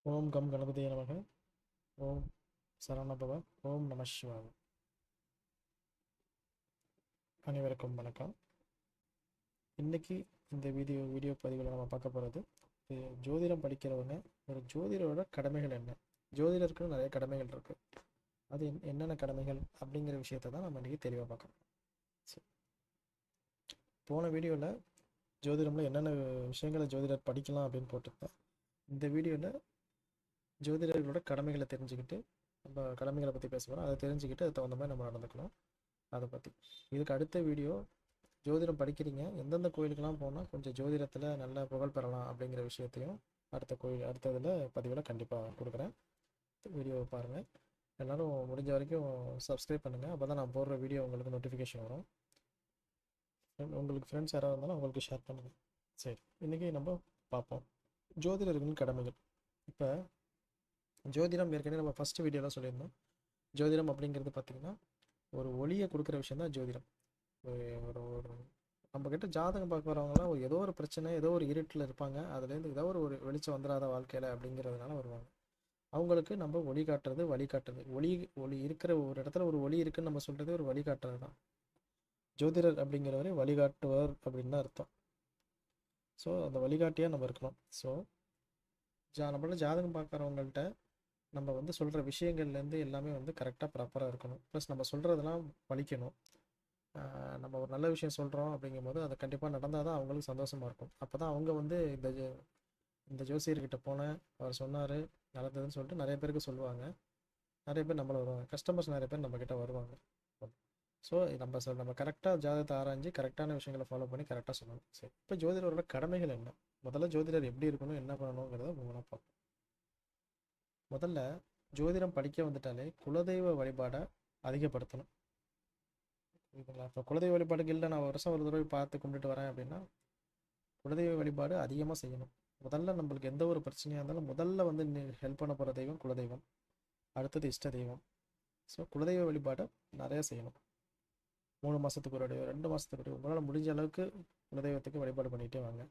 ஓம் come கணபதியே நமக. ஓம் சரவணபவ. ஓம் நம சிவாய. அனைவருக்கும் வணக்கம். இன்னைக்கு இந்த வீடியோ பதிவில் நம்ம பார்க்க போகிறது, ஜோதிடம் படிக்கிறவங்க ஒரு ஜோதிடரோட கடமைகள் என்ன. ஜோதிடருக்கு நிறைய கடமைகள் இருக்கு. அது என்னென்ன கடமைகள் அப்படிங்கிற விஷயத்தை தான் நம்ம இன்னைக்கு தெளிவாக பார்க்கணும். போன வீடியோவில் ஜோதிடம்ல என்னென்ன விஷயங்களை ஜோதிடர் படிக்கலாம் அப்படின்னு போட்டிருந்தேன். இந்த வீடியோவில் ஜோதிடர்களோட கடமைகளை தெரிஞ்சுக்கிட்டு நம்ம கடமைகளை பற்றி பேச போகிறோம். அதை தெரிஞ்சுக்கிட்டு அது தகுந்த மாதிரி நம்ம நடந்துக்கணும். அதை பற்றி இதுக்கு அடுத்த வீடியோ, ஜோதிடம் படிக்கிறீங்க, எந்தெந்த கோயிலுக்கெல்லாம் போனால் கொஞ்சம் ஜோதிடத்தில் நல்ல புகழ் பெறலாம் அப்படிங்கிற விஷயத்தையும் அடுத்ததில் பதிவில் கண்டிப்பாக கொடுக்குறேன். வீடியோவை பாருங்கள். எல்லோரும் முடிஞ்ச வரைக்கும் சப்ஸ்கிரைப் பண்ணுங்கள். அப்போ தான் நான் போடுற வீடியோ உங்களுக்கு நோட்டிஃபிகேஷன் வரும். உங்களுக்கு ஃப்ரெண்ட்ஸ் யாராவது இருந்தாலும் அவங்களுக்கு ஷேர் பண்ணுங்கள். சரி, இன்றைக்கி நம்ம பார்ப்போம் ஜோதிடர்களின் கடமைகள். இப்போ ஜோதிடம் ஏற்கனவே நம்ம ஃபஸ்ட்டு வீடியோலாம் சொல்லியிருந்தோம். ஜோதிடம் அப்படிங்கிறது பார்த்திங்கன்னா ஒரு ஒளியை கொடுக்குற விஷயம் தான் ஜோதிடம். ஒரு ஒரு நம்மக்கிட்ட ஜாதகம் பார்க்க வரவங்கலாம் ஏதோ ஒரு பிரச்சனை, ஏதோ ஒரு இருட்டில் இருப்பாங்க. அதுலேருந்து ஏதோ ஒரு வெளிச்சம் வந்துடாத வாழ்க்கையில் அப்படிங்கிறதுனால வருவாங்க. அவங்களுக்கு நம்ம ஒளி காட்டுறது, வழி காட்டுறது. ஒளி இருக்கிற ஒரு இடத்துல ஒரு ஒளி இருக்குன்னு நம்ம சொல்கிறது ஒரு வழிகாட்டுறது தான். ஜோதிடர் அப்படிங்கிறவரை வழிகாட்டுவார் அப்படின்னு தான் அர்த்தம். ஸோ அந்த வழிகாட்டியாக நம்ம இருக்கணும். ஸோ நம்மள ஜாதகம் பார்க்குறவங்கள்ட்ட நம்ம வந்து சொல்கிற விஷயங்கள்லேருந்து எல்லாமே வந்து கரெக்டாக ப்ராப்பராக இருக்கணும். ப்ளஸ் நம்ம சொல்கிறதெல்லாம் பழிக்கணும். நம்ம ஒரு நல்ல விஷயம் சொல்கிறோம் அப்படிங்கும்போது அது கண்டிப்பாக நடந்தால் தான் அவங்களுக்கு சந்தோஷமாக இருக்கும். அப்போ தான் அவங்க வந்து இந்த ஜோசியர்கிட்ட போனேன், அவர் சொன்னார் நடந்ததுன்னு சொல்லிட்டு நிறைய பேருக்கு சொல்லுவாங்க. நிறைய பேர் நம்மளை வருவாங்க, கஸ்டமர்ஸ் நிறைய பேர் நம்மக்கிட்ட வருவாங்க. ஸோ நம்ம கரெக்டாக ஜாதகத்தை ஆராய்ஞ்சு கரெக்டான விஷயங்களை ஃபாலோ பண்ணி கரெக்டாக சொல்லணும். சரி, இப்போ ஜோதிடரோட கடமைகள் என்ன, முதல்ல ஜோதிடர் எப்படி இருக்கணும், என்ன பண்ணணுங்கிறத மூணாக பார்ப்போம். முதல்ல ஜோதிடம் படிக்க வந்துட்டாலே குலதெய்வ வழிபாடை அதிகப்படுத்தணும். புரியுதுங்களா? இப்போ குலதெய்வ வழிபாடுக்கு இல்லை, நான் வருஷம் ஒரு தடவை பார்த்து கும்பிட்டுட்டு வரேன் அப்படின்னா குலதெய்வ வழிபாடு அதிகமாக செய்யணும். முதல்ல நம்மளுக்கு எந்த ஒரு பிரச்சனையாக இருந்தாலும் முதல்ல வந்து ஹெல்ப் பண்ண போகிற தெய்வம் குலதெய்வம், அடுத்தது இஷ்ட தெய்வம். ஸோ குலதெய்வ வழிபாடை நிறையா செய்யணும். 3 மாதத்துக்கு ஒரு 2 மாதத்துக்கு ஒரு உங்களால் முடிஞ்ச அளவுக்கு குலதெய்வத்துக்கு வழிபாடு பண்ணிகிட்டே வாங்க.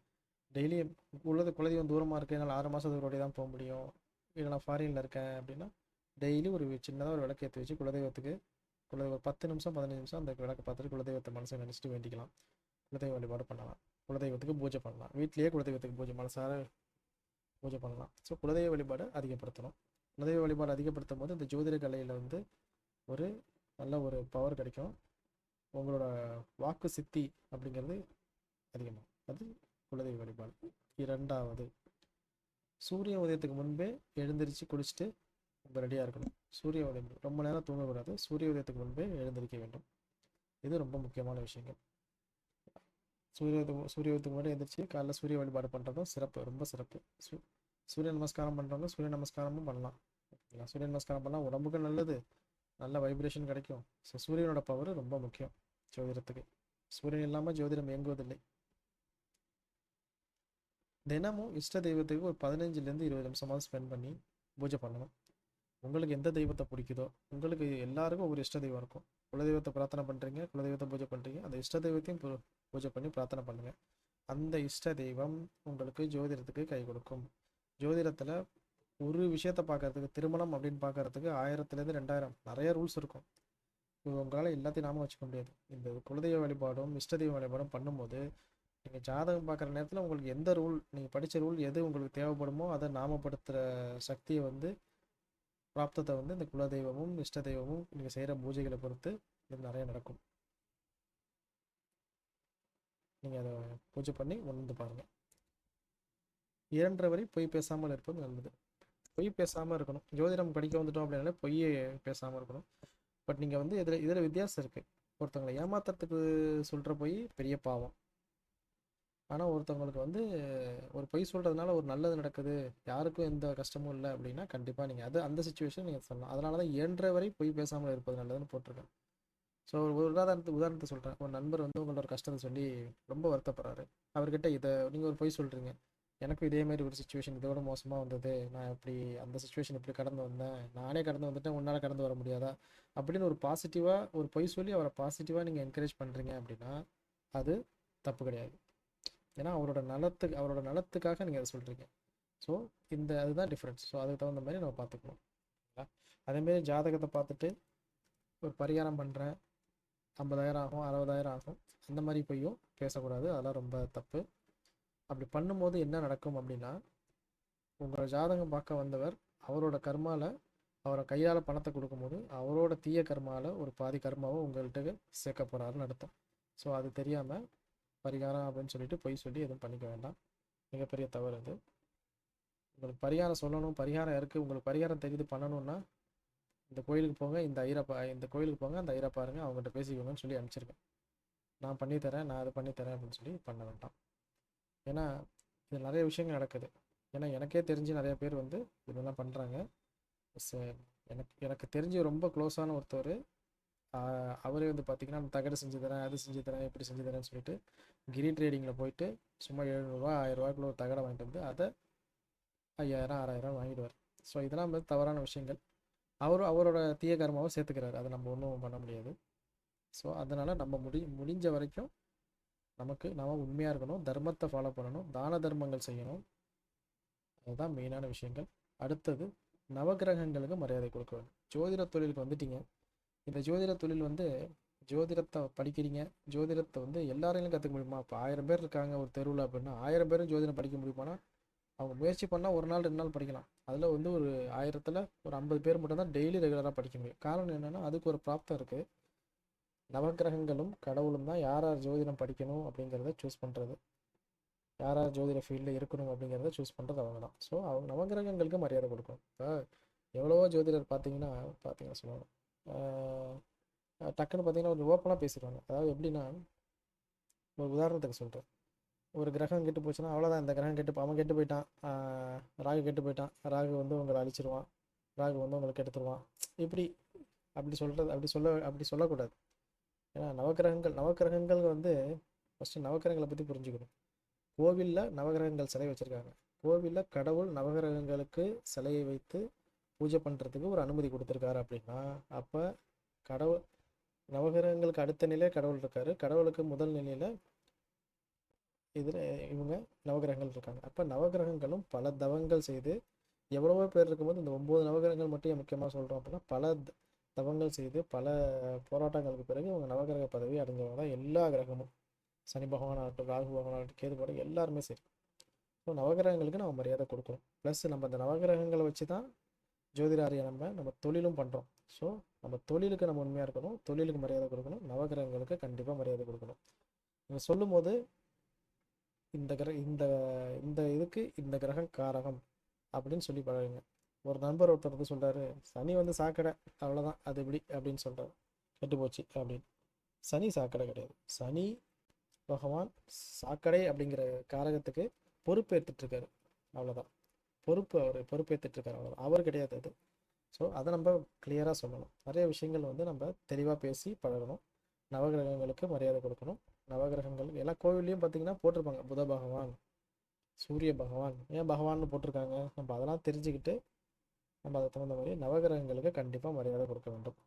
டெய்லியும் குலதெய்வம் தூரமாக இருக்குது, என்னால் 6 மாதத்துக்கு ஒரு தான் போக முடியும், இல்லை நான் ஃபாரினில் இருக்கேன் அப்படின்னா டெய்லி ஒரு சின்னதாக ஒரு விளக்கு ஏற்றி வச்சு குலதெய்வத்துக்கு ஒரு 10 நிமிஷம் 15 நிமிஷம் அந்த விளக்கை பார்த்துட்டு குலதெய்வத்தை மனசை நினச்சிட்டு வேண்டிக்கலாம். குலதெய்வ வழிபாடு பண்ணலாம். குலதெய்வத்துக்கு பூஜை பண்ணலாம். வீட்லேயே குலதெய்வத்துக்கு பூஜை மனசார பூஜை பண்ணலாம். ஸோ குலதெய்வ வழிபாடு அதிகப்படுத்தணும். குலதெய்வ வழிபாடு அதிகப்படுத்தும் போது இந்த ஜோதிட கலையில் வந்து ஒரு நல்ல ஒரு பவர் கிடைக்கும். உங்களோட வாக்கு சித்தி அப்படிங்கிறது அதிகமாகும். அது குலதெய்வ வழிபாடு. இரண்டாவது, சூரிய உதயத்துக்கு முன்பே எழுந்திரிச்சு குளிச்சுட்டு நம்ம ரெடியாக இருக்கணும். சூரிய உதயம் ரொம்ப நேரம் தூங்கக்கூடாது. சூரிய உதயத்துக்கு முன்பே எழுந்திருக்க வேண்டும். இது ரொம்ப முக்கியமான விஷயங்கள். சூரியத்துக்கு முன்னாடி எழுந்திரிச்சு காலைல சூரிய வழிபாடு பண்ணுறதும் சிறப்பு, ரொம்ப சிறப்பு. சூரிய நமஸ்காரம் பண்ணுறவங்க சூரிய நமஸ்காரமும் பண்ணலாம். சூரிய நமஸ்காரம் பண்ணால் உடம்புக்கு நல்லது, நல்ல வைப்ரேஷன் கிடைக்கும். ஸோ சூரியனோட பவர் ரொம்ப முக்கியம் ஜோதிடத்துக்கு. சூரியன் இல்லாமல் ஜோதிடம் இயங்குவதில்லை. தினமும் இஷ்ட தெய்வத்துக்கு ஒரு 15லேருந்து 20 நிமிஷமாவது ஸ்பெண்ட் பண்ணி பூஜை பண்ணணும். உங்களுக்கு எந்த தெய்வத்தை பிடிக்குதோ, உங்களுக்கு எல்லாருக்கும் ஒரு இஷ்ட தெய்வம் இருக்கும். குலதெய்வத்தை பிரார்த்தனை பண்ணுறீங்க, குலதெய்வத்தை பூஜை பண்ணுறீங்க, அந்த இஷ்ட தெய்வத்தையும் பூஜை பண்ணி பிரார்த்தனை பண்ணுங்கள். அந்த இஷ்ட தெய்வம் உங்களுக்கு ஜோதிடத்துக்கு கை கொடுக்கும். ஜோதிடத்தில் ஒரு விஷயத்தை பார்க்கறதுக்கு, திருமணம் அப்படின்னு பார்க்கறதுக்கு 1000லேருந்து 2000 நிறைய ரூல்ஸ் இருக்கும். உங்களால் எல்லாத்தையும் நாம வச்சுக்க முடியாது. இந்த குலதெய்வ வழிபாடும் இஷ்ட தெய்வ வழிபாடும் பண்ணும்போது நீங்கள் ஜாதகம் பார்க்குற நேரத்தில் உங்களுக்கு எந்த ரூல், நீங்கள் படித்த ரூல் எது உங்களுக்கு தேவைப்படுமோ அதை நாமப்படுத்துகிற சக்தியை வந்து, பிராப்தத்தை வந்து இந்த குலதெய்வமும் இஷ்ட தெய்வமும் நீங்கள் செய்கிற பூஜைகளை பொறுத்து இது நிறைய நடக்கும். நீங்கள் அதை பூஜை பண்ணி உணர்ந்து பாருங்கள். 2 வரை பொய் பேசாமல் இருப்பது நல்லது. பொய் பேசாமல் இருக்கணும். ஜோதிடம் படிக்க வந்துட்டோம் அப்படின்னாலே பொய்யை பேசாமல் இருக்கணும். பட் நீங்கள் வந்து இதில் வித்தியாசம் இருக்குது. ஒருத்தவங்களை ஏமாத்துறதுக்கு சொல்கிற பொய் பெரிய பாவம். ஆனால் ஒருத்தவங்களுக்கு வந்து ஒரு பொய் சொல்கிறதுனால ஒரு நல்லது நடக்குது, யாருக்கும் எந்த கஷ்டமும் இல்லை அப்படின்னா கண்டிப்பாக நீங்கள் அந்த சுச்சுவேஷன் நீங்கள் சொல்லலாம். அதனால தான் 2 வரை பொய் பேசாமல் இருப்பது நல்லதுன்னு போட்டிருக்கேன். ஸோ ஒரு உதாரணத்தை சொல்கிறேன். ஒரு நண்பர் வந்து உங்களோட கஷ்டத்தை சொல்லி ரொம்ப வருத்தப்படுறாரு. அவர்கிட்ட இதை நீங்கள் ஒரு பொய் சொல்கிறீங்க, எனக்கும் இதே மாதிரி ஒரு சுச்சுவேஷன் இதோட மோசமாக வந்தது, நான் இப்படி அந்த சுச்சுவேஷன் இப்படி கடந்து வந்தேன், நானே கடந்து வந்துட்டேன், உன்னால் கடந்து வர முடியாதா அப்படின்னு ஒரு பாசிட்டிவாக ஒரு பொய் சொல்லி அவரை பாசிட்டிவாக நீங்கள் என்கரேஜ் பண்ணுறீங்க அப்படின்னா அது தப்பு கிடையாது. ஏன்னா அவரோட நலத்துக்காக நீங்கள் அதை சொல்கிறீங்க. ஸோ அதுதான் டிஃப்ரென்ஸ். ஸோ அதுக்கு தகுந்த மாதிரி நம்ம பார்த்துக்கணும். அதேமாரி ஜாதகத்தை பார்த்துட்டு ஒரு பரிகாரம் பண்ணுறேன், 50,000 ஆகும், 60,000 ஆகும், அந்த மாதிரி போயும் பேசக்கூடாது. அதெல்லாம் ரொம்ப தப்பு. அப்படி பண்ணும்போது என்ன நடக்கும் அப்படின்னா, உங்களோட ஜாதகம் பார்க்க வந்தவர் அவரோட கர்மாவில் அவரை கையால் பணத்தை கொடுக்கும்போது அவரோட தீய கர்மாவில் ஒரு பாதி கர்மாவை உங்கள்கிட்ட சேர்க்க போகிறாருன்னு அர்த்தம். ஸோ அது தெரியாமல் பரிகாரம் அப்படின்னு சொல்லிட்டு பொய் சொல்லி எதுவும் பண்ணிக்க வேண்டாம். மிகப்பெரிய தவறு அது. உங்களுக்கு பரிகாரம் சொல்லணும், பரிகாரம் இருக்குது, உங்களுக்கு பரிகாரம் தெரியுது பண்ணணும்னா இந்த கோயிலுக்கு போங்க, இந்த கோயிலுக்கு போங்க, அந்த ஐயரை பாருங்கள், அவங்ககிட்ட பேசிக்கோங்கன்னு சொல்லி அனுப்பிச்சிருக்கேன். நான் பண்ணித்தரேன், நான் அதை பண்ணித்தரேன் அப்படின்னு சொல்லி பண்ண வேண்டாம். ஏன்னா இது நிறைய விஷயங்கள் நடக்குது. ஏன்னா எனக்கே தெரிஞ்சு நிறைய பேர் வந்து இதெல்லாம் பண்ணுறாங்க. எனக்கு தெரிஞ்சு ரொம்ப க்ளோஸான ஒருத்தர், அவரே வந்து பார்த்திங்கன்னா தகடு செஞ்சு தரேன், அது செஞ்சு தரேன், இப்படி செஞ்சு தரேன்னு சொல்லிட்டு கிரி ட்ரேடிங்கில் போயிட்டு சும்மா 700 1000 ஒரு தகடை வாங்கிட்டு வந்து அதை 5000 6000 வாங்கிடுவார். ஸோ இதெல்லாம் வந்து தவறான விஷயங்கள். அவரோட தீய கர்மாவை சேர்த்துக்கிறாரு, அதை நம்ம ஒன்றும் பண்ண முடியாது. ஸோ அதனால் நம்ம முடிஞ்ச வரைக்கும் நம்ம உண்மையாக இருக்கணும், தர்மத்தை ஃபாலோ பண்ணணும், தான தர்மங்கள் செய்யணும். அதுதான் மெயினான விஷயங்கள். அடுத்தது நவகிரகங்களுக்கு மரியாதை கொடுக்க வேண்டும். ஜோதிட தொழிலுக்கு வந்துட்டீங்க. இந்த ஜோதிட தொழில் வந்து ஜோதிடத்தை படிக்கிறீங்க, ஜோதிடத்தை வந்து எல்லாரையும் கற்றுக்க முடியுமா? இப்போ 1000 பேர் இருக்காங்க ஒரு தெருவில் அப்படின்னா 1000 பேரும் ஜோதிடம் படிக்க முடியுமானா அவங்க முயற்சி பண்ணால் 1 நாள் 2 நாள் படிக்கலாம். அதில் வந்து ஒரு 1000ல் ஒரு 50 பேர் மட்டும்தான் டெய்லி ரெகுலராக படிக்க முடியும். காரணம் என்னென்னா அதுக்கு ஒரு பிராப்தம் இருக்குது. நவகிரகங்களும் கடவுளும் தான் யார் ஜோதிடம் படிக்கணும் அப்படிங்கிறத சூஸ் பண்ணுறது, யார் ஜோதிட ஃபீல்டில் இருக்கணும் அப்படிங்கிறத சூஸ் பண்ணுறது அவங்க தான். ஸோ அவங்க நவகிரகங்களுக்கு மரியாதை கொடுக்கணும். இப்போ எவ்வளவோ ஜோதிடர் பார்த்தீங்கன்னா சொல்லுவாங்க, டக்குன்னு பார்த்தீங்கன்னா ஒரு ஓப்பனாக பேசிடுவாங்க. அதாவது எப்படின்னா, ஒரு உதாரணத்துக்கு சொல்கிறேன், ஒரு கிரகம் கெட்டு போச்சுன்னா அவ்வளோதான், இந்த கிரகம் அவன் கெட்டு போயிட்டான், ராகு கெட்டு போயிட்டான், ராகு வந்து உங்களை அழிச்சிருவான், ராகு வந்து உங்களுக்கு எடுத்துருவான், அப்படி சொல்லக்கூடாது. ஏன்னா நவக்கிரகங்கள் வந்து ஃபஸ்ட்டு நவக்கிரகங்களை பற்றி புரிஞ்சுக்கணும். கோவிலில் நவகிரகங்கள் சிலை வச்சுருக்காங்க. கோவிலில் கடவுள் நவகிரகங்களுக்கு சிலையை வைத்து பூஜை பண்ணுறதுக்கு ஒரு அனுமதி கொடுத்துருக்காரு அப்படின்னா, அப்போ நவகிரகங்களுக்கு அடுத்த நிலையில் கடவுள் இருக்கார், கடவுளுக்கு முதல் நிலையில் இவங்க நவகிரகங்கள் இருக்காங்க. அப்போ நவகிரகங்களும் பல தவங்கள் செய்து, எவ்வளவோ பேர் இருக்கும்போது இந்த 9 நவகிரகங்கள் மட்டும் முக்கியமாக சொல்கிறோம் அப்படின்னா, பல தவங்கள் செய்து பல போராட்டங்களுக்கு பிறகு இவங்க நவகிரக பதவி அடைஞ்சவங்க தான் எல்லா கிரகமும். சனி பகவான் ஆகட்டும், ராகு பகவான் ஆகட்டும், கேது பகவான், எல்லாருமே சரி. ஸோ நவகிரகங்களுக்கு நம்ம மரியாதை கொடுக்கணும். ப்ளஸ் நம்ம அந்த நவகிரகங்களை வச்சு தான் ஜோதிடாரியை நம்ம தொழிலும் பண்ணுறோம். ஸோ நம்ம தொழிலுக்கு நம்ம உண்மையாக இருக்கணும், தொழிலுக்கு மரியாதை கொடுக்கணும், நவகிரகங்களுக்கு கண்டிப்பாக மரியாதை கொடுக்கணும். நீங்கள் சொல்லும் போது இந்த இதுக்கு இந்த கிரகம் காரகம் அப்படின்னு சொல்லி பழகுங்க. ஒரு நண்பர் ஒருத்தர் வந்து சொல்கிறாரு, சனி வந்து சாக்கடை, அவ்வளோதான், அது எப்படி அப்படின்னு சொல்கிறார், கெட்டு போச்சு அப்படின்னு. சனி சாக்கடை கிடையாது. சனி பகவான் சாக்கடை அப்படிங்கிற காரகத்துக்கு பொறுப்பேற்றுட்ருக்காரு, அவ்வளோதான். அவர் பொறுப்பேற்றுட்ருக்காரு, அவ்வளோதான். அவர் கிடையாது அது. ஸோ அதை நம்ம கிளியராக சொல்லணும். நிறைய விஷயங்கள் வந்து நம்ம தெளிவாக பேசி பழகணும். நவகிரகங்களுக்கு மரியாதை கொடுக்கணும். நவகிரகங்களுக்கு எல்லா கோவில்லையும் பார்த்திங்கன்னா போட்டிருப்பாங்க, புத பகவான், சூரிய பகவான், ஏன் பகவான்னு போட்டிருக்காங்க. நம்ம அதெல்லாம் தெரிஞ்சுக்கிட்டு நம்ம அதை தகுந்த மாதிரி நவகிரகங்களுக்கு கண்டிப்பாக மரியாதை கொடுக்க வேண்டும்.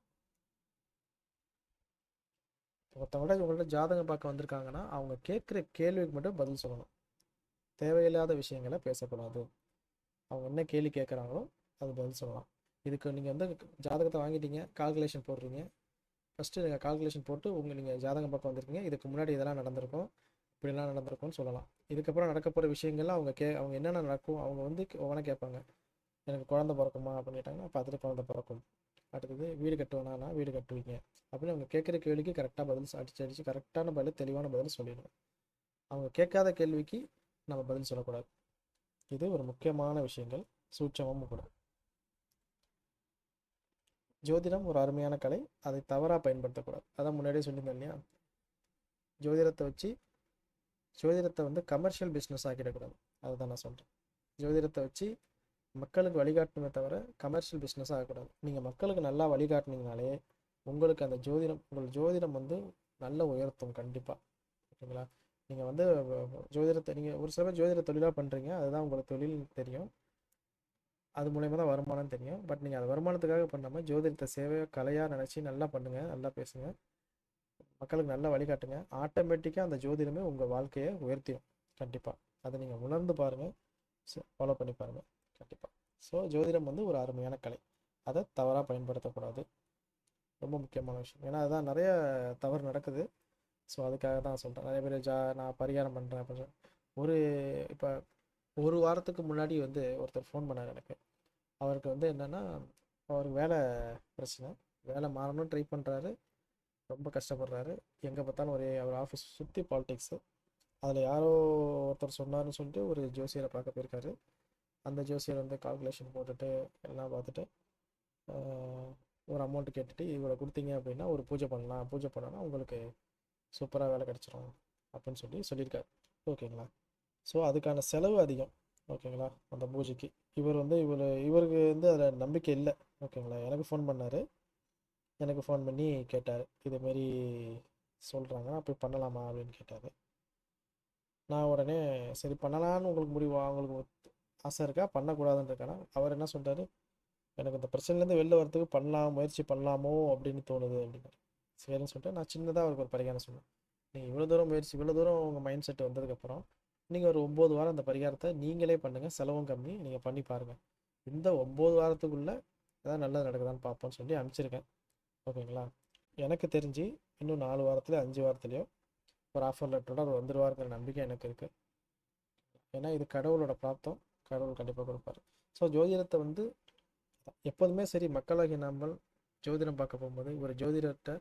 ஒருத்தவங்கள்ட்ட உங்கள்கிட்ட ஜாதகம் பார்க்க வந்திருக்காங்கன்னா அவங்க கேட்குற கேள்விக்கு மட்டும் பதில் சொல்லணும். தேவையில்லாத விஷயங்களை பேசக்கூடாது. அவங்க என்ன கேள்வி கேட்குறாங்களோ அது பதில் சொல்லலாம். இதுக்கு நீங்கள் வந்து ஜாதகத்தை வாங்கிட்டீங்க, கால்குலேஷன் போடுறீங்க. ஃபஸ்ட்டு நீங்கள் கால்குலேஷன் போட்டு நீங்கள் ஜாதகம் பார்க்க வந்திருக்கீங்க, இதுக்கு முன்னாடி இதெல்லாம் நடந்திருக்கும், இப்படிலாம் நடந்திருக்கும்னு சொல்லலாம். இதுக்கப்புறம் நடக்க போகிற விஷயங்கள்லாம் அவங்க என்னென்ன நடக்கும் அவங்க வந்து ஒவ்வொன்றா கேட்பாங்க. எனக்கு குழந்தை பிறக்குமா அப்படின்னு கேட்டாங்கன்னா பார்த்துட்டு குழந்தை பிறக்கும். அடுத்தது வீடு கட்டுவேனா, வீடு கட்டுவீங்க அப்படின்னு அவங்க கேட்குற கேள்விக்கு கரெக்டாக பதில் அடிச்சு கரெக்டான பதில், தெளிவான பதில் சொல்லிடணும். அவங்க கேட்காத கேள்விக்கு நம்ம பதில் சொல்லக்கூடாது. இது ஒரு முக்கியமான விஷயங்கள், சூட்சமும் கூட. ஜோதிடம் ஒரு அருமையான கலை, அதை தவறாக பயன்படுத்தக்கூடாது. அதான் முன்னாடியே சொல்லியிருந்தேன் இல்லையா, ஜோதிடத்தை வந்து கமர்ஷியல் பிஸ்னஸ் ஆக்கிடக்கூடாது. அதுதான் நான் சொல்கிறேன். ஜோதிடத்தை வச்சு மக்களுக்கு வழிகாட்டணுமே தவிர கமர்ஷியல் பிஸ்னஸ் ஆகக்கூடாது. நீங்கள் மக்களுக்கு நல்லா வழிகாட்டினீங்கனாலே உங்களுக்கு அந்த உங்கள் ஜோதிடம் வந்து நல்ல உயர்த்தும் கண்டிப்பாக. ஓகேங்களா? நீங்கள் வந்து ஜோதிடத்தை நீங்கள் ஒரு சில பேர் ஜோதிட தொழிலாக பண்ணுறீங்க, அதுதான் உங்களுக்கு தொழில் தெரியும், அது மூலயமா தான் வருமானம் தெரியும். பட் நீங்கள் அது வருமானத்துக்காக பண்ணாமல் ஜோதிடத்தை சேவையாக கலையாக நினச்சி நல்லா பண்ணுங்கள், நல்லா பேசுங்க, மக்களுக்கு நல்லா வழிகாட்டுங்க. ஆட்டோமேட்டிக்காக அந்த ஜோதிடமே உங்கள் வாழ்க்கையை உயர்த்திடும் கண்டிப்பாக. அதை நீங்கள் உணர்ந்து பாருங்கள். ஸோ ஃபாலோ பண்ணி பாருங்கள் கண்டிப்பாக. ஸோ ஜோதிடம் வந்து ஒரு அருமையான கலை, அதை தவறாக பயன்படுத்தக்கூடாது, ரொம்ப முக்கியமான விஷயம். ஏன்னா அதுதான் நிறைய தவறு நடக்குது. ஸோ அதுக்காக தான் சொல்கிறேன். நிறைய பேர் நான் பரிகாரம் பண்ணுறேன் அப்படின்னு ஒரு இப்போ ஒரு வாரத்துக்கு முன்னாடி வந்து ஒருத்தர் ஃபோன் பண்ணார் எனக்கு. அவருக்கு வந்து என்னென்னா, அவருக்கு வேலை பிரச்சனை, வேலை மாறணும்னு ட்ரை பண்ணுறாரு, ரொம்ப கஷ்டப்படுறாரு. எங்கே பார்த்தாலும் ஒரே அவர் ஆஃபீஸ் சுற்றி பாலிடிக்ஸு. அதில் யாரோ ஒருத்தர் சொன்னார்னு சொல்லிட்டு ஒரு ஜோசியரை பார்க்க போயிருக்காரு. அந்த ஜோசியர் வந்து கால்குலேஷன் போட்டுட்டு எல்லாம் பார்த்துட்டு ஒரு அமௌண்ட்டு கேட்டுட்டு, இவ்வளோ கொடுத்தீங்க அப்படின்னா ஒரு பூஜை பண்ணலாம், பூஜை பண்ணோன்னா உங்களுக்கு சூப்பராக வேலை கிடச்சிரும் அப்படின்னு சொல்லியிருக்காரு. ஓகேங்களா? ஸோ அதுக்கான செலவு அதிகம். ஓகேங்களா? அந்த பூஜைக்கு இவருக்கு வந்து அதில் நம்பிக்கை இல்லை. ஓகேங்களா? எனக்கு ஃபோன் பண்ணார். எனக்கு ஃபோன் பண்ணி கேட்டார், இதுமாரி சொல்கிறாங்க, அப்படி பண்ணலாமா அப்படின்னு கேட்டார். நான் உடனே சரி பண்ணலான்னு உங்களுக்கு ஆசை இருக்கா, பண்ணக்கூடாதுன்றக்கான அவர் என்ன சொல்கிறாரு, எனக்கு இந்த பிரச்சனைலேருந்து வெளில வரதுக்கு முயற்சி பண்ணலாமோ அப்படின்னு தோணுது அப்படின்னாரு. சரின்னு சொல்லிட்டு நான் சின்னதாக அவருக்கு ஒரு பரிகாரம் சொன்னேன். நீங்கள் இவ்வளோ தூரம் உங்கள் மைண்ட் செட் வந்ததுக்கப்புறம் நீங்கள் ஒரு 9 வாரம் அந்த பரிகாரத்தை நீங்களே பண்ணுங்கள், செலவும் கம்மி, நீங்கள் பண்ணி பாருங்கள். இந்த 9 வாரத்துக்குள்ளே ஏதாவது நல்லது நடக்குதான்னு பார்ப்போம்னு சொல்லி அனுப்பிச்சிருக்கேன். ஓகேங்களா? எனக்கு தெரிஞ்சு இன்னும் 4 வாரத்தில் 5 வாரத்துலேயோ ஒரு ஆஃபர் லெட்டரோட அவர் வந்துடுவாருங்கிற நம்பிக்கை எனக்கு இருக்குது. ஏன்னா இது கடவுளோட பிராப்தம், கடவுள் கண்டிப்பாக கொடுப்பார். ஸோ ஜோதிடத்தை வந்து எப்போதுமே சரி, மக்களாகிய நாமல் ஜோதிடம் பார்க்க போகும்போது ஒரு ஜோதிடர்கிட்ட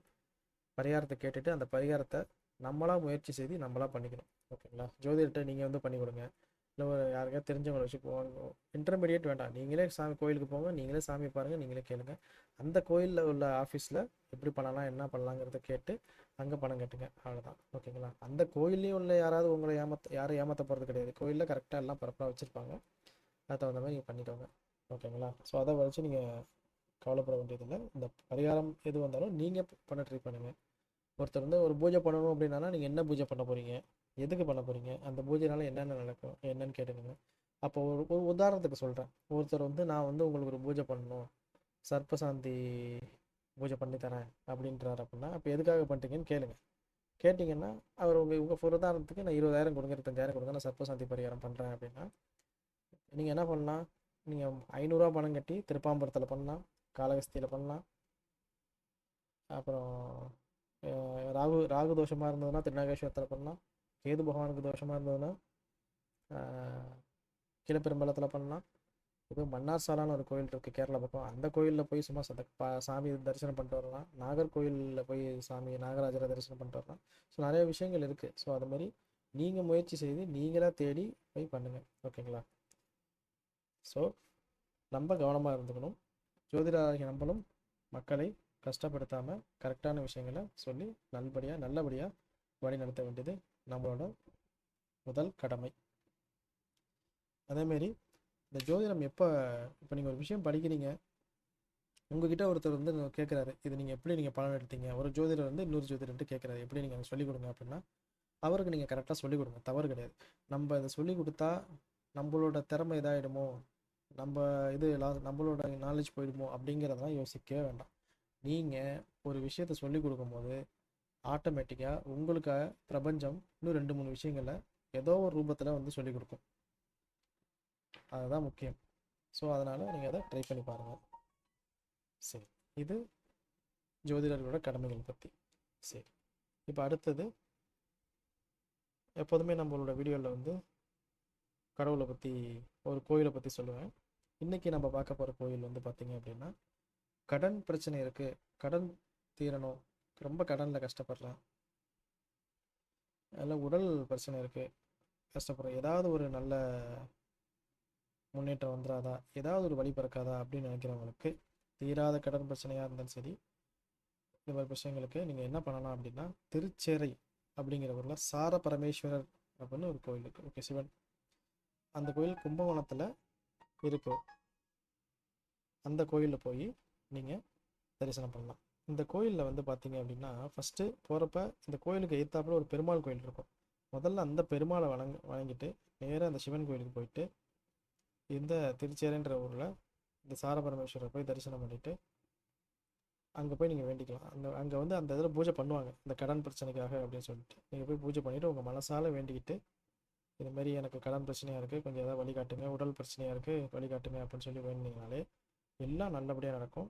பரிகாரத்தை கேட்டுட்டு அந்த பரிகாரத்தை நம்மளாக முயற்சி செய்து நம்மளாக பண்ணிக்கணும். ஓகேங்களா? ஜோதிடர்கிட்ட நீங்கள் வந்து பண்ணி கொடுங்க, இல்லை ஒரு யாருக்காவது தெரிஞ்சவங்களை வச்சு போவாங்க, இன்டர்மீடியேட் வேண்டாம், நீங்களே கோயிலுக்கு போங்க, நீங்களே சாமி பாருங்கள், நீங்களே கேளுங்க. அந்த கோயிலில் உள்ள ஆஃபீஸில் எப்படி பண்ணலாம், என்ன பண்ணலாங்கிறத கேட்டு அங்கே பணம் கட்டுங்க, அவ்வளோதான். ஓகேங்களா? அந்த கோயிலையும் உள்ள யாராவது உங்களை யாரும் ஏமாற்ற போகிறது கிடையாது. கோயிலில் கரெக்டாக எல்லாம் பரப்பாக வச்சுருப்பாங்க, அது தகுந்த மாதிரி நீங்கள் பண்ணிக்கோங்க. ஓகேங்களா? ஸோ அதை வச்சு நீங்கள் கவலைப்பட வேண்டியதில்லை. இந்த பரிகாரம் எது வந்தாலும் நீங்கள் பண்ண ட்ரை பண்ணுங்கள். ஒருத்தர் வந்து ஒரு பூஜை பண்ணணும் அப்படின்னா நீங்கள் என்ன பூஜை பண்ண போகிறீங்க, எதுக்கு பண்ண போகிறீங்க, அந்த பூஜைனால என்னென்ன நடக்கும் என்னன்னு கேட்டுக்கோங்க. அப்போ ஒரு உதாரணத்துக்கு சொல்கிறேன். ஒருத்தர் வந்து நான் வந்து உங்களுக்கு ஒரு பூஜை பண்ணணும், சர்ப்பசாந்தி பூஜை பண்ணி தரேன் அப்படின்றாரு அப்படின்னா, அப்போ எதுக்காக பண்ணுறீங்கன்னு கேளுங்க. கேட்டிங்கன்னா அவர் உங்கள் உதாரணத்துக்கு நான் 20,000 கொடுங்க, 25,000 கொடுங்க, நான் சர்ப்பசாந்தி பரிகாரம் பண்ணுறேன் அப்படின்னா நீங்கள் என்ன பண்ணலாம், நீங்கள் 500 ரூபா பணம் கட்டி திருப்பாம்பரத்தில் பண்ணலாம், காளகஸ்தியில் பண்ணலாம், அப்புறம் ராகு தோஷமாக இருந்ததுன்னா திருநாகேஸ்வரத்தில் பண்ணலாம், கேது பகவானுக்கு தோஷமாக இருந்ததுன்னா கீழப்பெரும்பலத்தில் பண்ணலாம். இது மன்னார் சாலான்னு ஒரு கோயில் இருக்குது கேரளா பக்கம், அந்த கோயிலில் போய் சும்மா சாமி தரிசனம் பண்ணிட்டு வரலாம். நாகர்கோயிலில் போய் நாகராஜரை தரிசனம் பண்ணிட்டு வரலாம். ஸோ நிறைய விஷயங்கள் இருக்குது. ஸோ அது மாதிரி நீங்கள் முயற்சி செய்து நீங்களாக தேடி போய் பண்ணுங்கள். ஓகேங்களா? ஸோ நம்ம கவனமாக இருந்துக்கணும். ஜோதிடராகிய நம்மளும் மக்களை கஷ்டப்படுத்தாமல் கரெக்டான விஷயங்களை சொல்லி நல்லபடியாக வழி நடத்த வேண்டியது நம்மளோட முதல் கடமை. அதேமாரி இந்த ஜோதிடம் இப்போ நீங்கள் ஒரு விஷயம் படிக்கிறீங்க, உங்ககிட்ட ஒருத்தர் வந்து கேட்குறாரு, இது நீங்கள் பலன் எடுத்தீங்க. ஒரு ஜோதிடர் வந்து இன்னொரு ஜோதிடர்கிட்ட கேட்குறாரு, எப்படி நீங்கள் சொல்லிக் கொடுங்க அப்படின்னா, அவருக்கு நீங்கள் கரெக்டாக சொல்லிக் கொடுங்க, தவறு கிடையாது. நம்ம இதை சொல்லிக் கொடுத்தா நம்மளோட திறமை இதாகிடுமோ, நம்மளோட நாலேஜ் போயிடுமோ அப்படிங்கிறதெல்லாம் யோசிக்கவே வேண்டாம். நீங்கள் ஒரு விஷயத்தை சொல்லிக் கொடுக்கும்போது ஆட்டோமேட்டிக்காக உங்களுக்காக பிரபஞ்சம் இன்னும் 2-3 விஷயங்களை ஏதோ ஒரு ரூபத்தில் வந்து சொல்லிக் கொடுக்கும். அதுதான் முக்கியம். ஸோ அதனால் நீங்கள் அதை ட்ரை பண்ணி பாருங்கள். சரி, இது ஜோதிடர்களோட கடமைகள் பற்றி. சரி, இப்போ அடுத்தது, எப்போதுமே நம்மளோட வீடியோவில் வந்து கடவுளை பற்றி, ஒரு கோயிலை பற்றி சொல்லுவேன். இன்றைக்கி நம்ம பார்க்க போகிற கோயில் வந்து பார்த்திங்க அப்படின்னா, கடன் பிரச்சனை இருக்குது, கடன் தீரணும், ரொம்ப கடனில் கஷ்டப்படுறேன், அதில் உடல் பிரச்சனை இருக்குது, கஷ்டப்படுறேன், ஏதாவது ஒரு நல்ல முன்னேற்றம் வந்துடாதா, ஏதாவது ஒரு வழி பிறக்காதா அப்படின்னு நினைக்கிறவங்களுக்கு, தீராத கடன் பிரச்சனையாக இருந்தாலும் சரி, இந்த மாதிரி விஷயங்களுக்கு நீங்கள் என்ன பண்ணலாம் அப்படின்னா, திருச்சேரை அப்படிங்கிற ஊரில் சார பரமேஸ்வரர் அப்படின்னு ஒரு கோயில் இருக்குது. ஓகே, சிவன். அந்த கோயில் கும்பகோணத்தில் இருக்கு. அந்த கோயிலில் போய் நீங்கள் தரிசனம் பண்ணலாம். இந்த கோயிலில் வந்து பார்த்தீங்க அப்படின்னா, ஃபஸ்ட்டு போகிறப்ப இந்த கோயிலுக்கு எதிர்த்தாப்புல ஒரு பெருமாள் கோயில் இருக்கும். முதல்ல அந்த பெருமாளை வணங்கிட்டு நேராக அந்த சிவன் கோயிலுக்கு போயிட்டு, இந்த திருச்சேரைன்ற ஊரில் இந்த சாரபரமேஸ்வரர் போய் தரிசனம் பண்ணிவிட்டு அங்கே போய் நீங்கள் வேண்டிக்கலாம். அங்கே வந்து அந்த இதில் பூஜை பண்ணுவாங்க, இந்த கடன் பிரச்சனைக்காக அப்படின்னு சொல்லிட்டு நீங்கள் போய் பூஜை பண்ணிவிட்டு உங்கள் மனசால் வேண்டிக்கிட்டு இதுமாரி எனக்கு கடன் பிரச்சனையாக இருக்குது, கொஞ்சம் ஏதாவது வழிகாட்டுங்க, உடல் பிரச்சனையாக இருக்குது வழிகாட்டுங்க அப்படின்னு சொல்லி வேணுனீங்கனாலே எல்லாம் நல்லபடியாக நடக்கும்.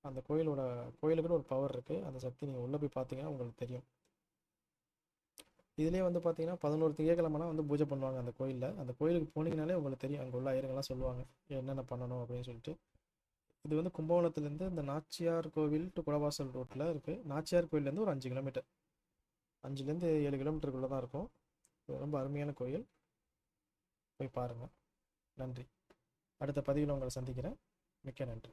அந்த கோயிலுக்குன்னு ஒரு பவர் இருக்குது. அந்த சக்தி நீங்கள் உள்ளே போய் பார்த்தீங்கன்னா உங்களுக்கு தெரியும். இதுலேயே வந்து பார்த்தீங்கன்னா 11 திங்கக்கிழமைனா வந்து பூஜை பண்ணுவாங்க அந்த கோயிலில். அந்த கோயிலுக்கு போனீங்கனாலே உங்களுக்கு தெரியும், அங்கே உள்ள ஐயருங்கெல்லாம் சொல்லுவாங்க என்னென்ன பண்ணணும் அப்படின்னு சொல்லிட்டு. இது வந்து கும்பகோணத்துலேருந்து இந்த நாச்சியார் கோவில் டு குடவாசல் ரோட்டில் இருக்குது. நாச்சியார் கோயிலேருந்து ஒரு 5 கிலோமீட்டர், 5லேருந்து 7 கிலோமீட்டருக்குள்ளே தான் இருக்கும். ரொம்ப அருமையான கோயில், போய் பாருங்கள். நன்றி. அடுத்த பதிவில் உங்களை சந்திக்கிறேன். மிக்க நன்றி.